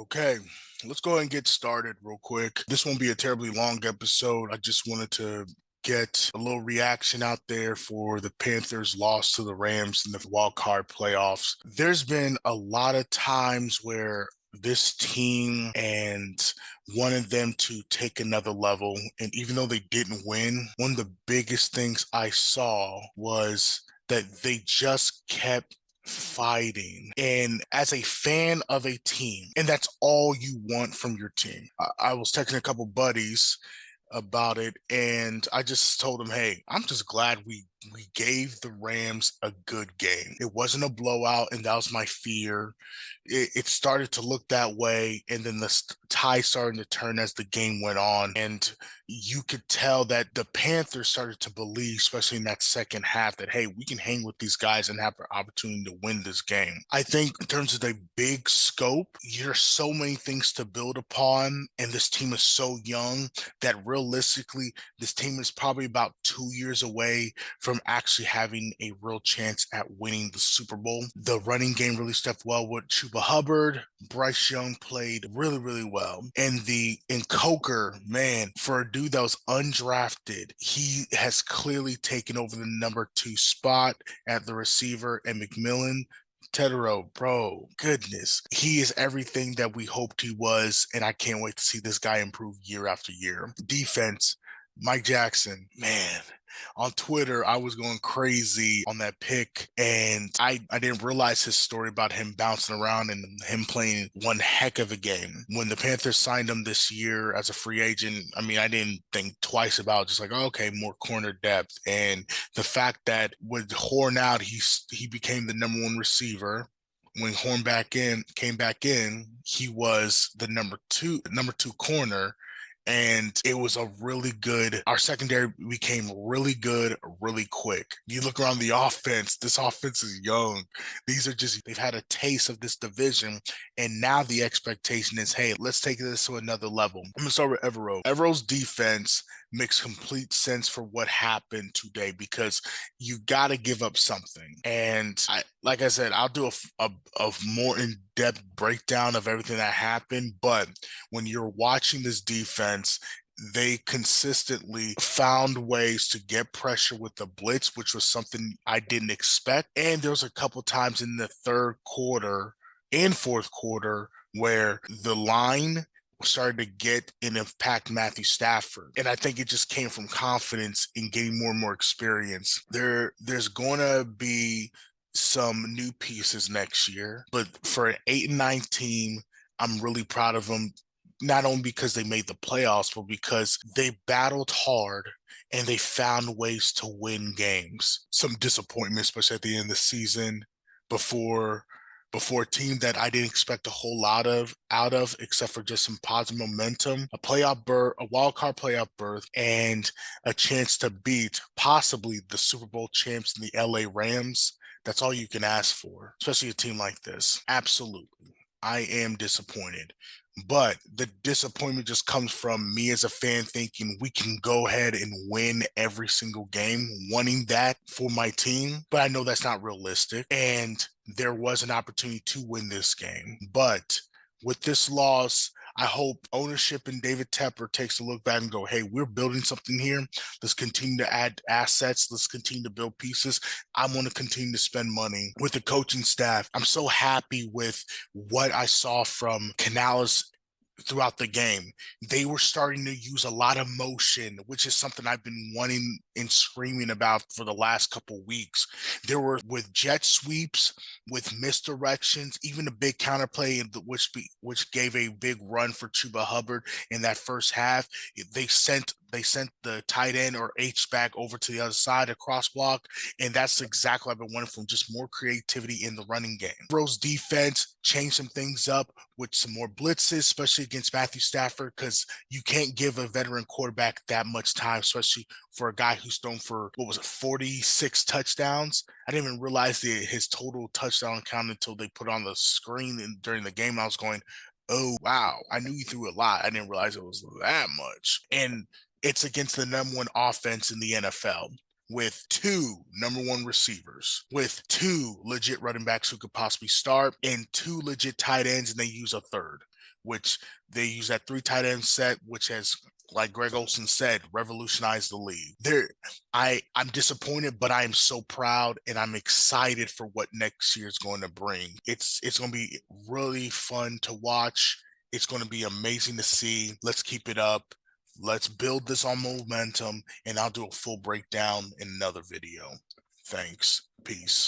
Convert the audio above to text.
Okay, let's go ahead and get started real quick. This won't be a terribly long episode. I just wanted to get a little reaction out there for the Panthers' loss to the Rams in the Wildcard playoffs. There's been a lot of times where this team and wanted them to take another level. And even though they didn't win, one of the biggest things I saw was that they just kept fighting. And as a fan of a team, and that's all you want from your team. I was texting a couple buddies about it, and I just told them, hey, I'm just glad we gave the Rams a good game. It wasn't a blowout, and that was my fear. It started to look that way, and then the tie started to turn as the game went on, and you could tell that the Panthers started to believe, especially in that second half, that hey, we can hang with these guys and have an opportunity to win this game. I think in terms of the big scope, there's so many things to build upon, and this team is so young that realistically, this team is probably about 2 years away from actually having a real chance at winning the Super Bowl. The running game really stepped well with Chuba Hubbard. Bryce Young played really, really well. And Coker, man, for a dude that was undrafted, he has clearly taken over the number 2 spot at the receiver, and McMillan Tedero, bro, goodness. He is everything that we hoped he was, and I can't wait to see this guy improve year after year. Defense, Mike Jackson, man. On Twitter, I was going crazy on that pick, and I didn't realize his story about him bouncing around and him playing one heck of a game. When the Panthers signed him this year as a free agent, I mean, I didn't think twice about it, just like, oh, okay, more corner depth. And the fact that with Horn out, he became the number 1 receiver. When Horn came back in, he was the number two corner. And it was our secondary became really good, really quick. You look around the offense, this offense is young. They've had a taste of this division. And now the expectation is, hey, let's take this to another level. I'm going to start with Evero. Evero's defense makes complete sense for what happened today because you got to give up something. And like I said, I'll do a more in-depth breakdown of everything that happened. But when you're watching this defense, they consistently found ways to get pressure with the blitz, which was something I didn't expect. And there was a couple times in the third quarter and fourth quarter where the line started to get and impact Matthew Stafford. And I think it just came from confidence in getting more and more experience. There's going to be some new pieces next year, but for an 8-9 team, I'm really proud of them, not only because they made the playoffs, but because they battled hard and they found ways to win games. Some disappointment, especially at the end of the season, before a team that I didn't expect a whole lot out of, except for just some positive momentum, a wildcard playoff berth, and a chance to beat possibly the Super Bowl champs in the LA Rams. That's all you can ask for, especially a team like this. Absolutely. I am disappointed. But the disappointment just comes from me as a fan thinking we can go ahead and win every single game, wanting that for my team. But I know that's not realistic. And there was an opportunity to win this game. But with this loss, I hope ownership and David Tepper takes a look back and go, hey, we're building something here. Let's continue to add assets. Let's continue to build pieces. I want to continue to spend money with the coaching staff. I'm so happy with what I saw from Canales throughout the game. They were starting to use a lot of motion, which is something I've been wanting and screaming about for the last couple weeks. There were with jet sweeps, with misdirections, even a big counterplay, which gave a big run for Chuba Hubbard in that first half. They sent the tight end or H-back over to the other side, a cross block, and that's exactly what I've been wanting from just more creativity in the running game. Rose defense changed some things up with some more blitzes, especially against Matthew Stafford, because you can't give a veteran quarterback that much time, especially for a guy who's thrown for, 46 touchdowns. I didn't even realize his total touchdown count until they put on the screen during the game. I was going, oh, wow, I knew he threw a lot. I didn't realize it was that much. And it's against the number 1 offense in the NFL with 2 number 1 receivers, with 2 legit running backs who could possibly start, and 2 legit tight ends, and they use a third. which they use that 3 tight end set, which has, like Greg Olsen said, revolutionized the league. I'm disappointed, but I am so proud and I'm excited for what next year is going to bring. It's going to be really fun to watch. It's going to be amazing to see. Let's keep it up. Let's build this on momentum, and I'll do a full breakdown in another video. Thanks. Peace.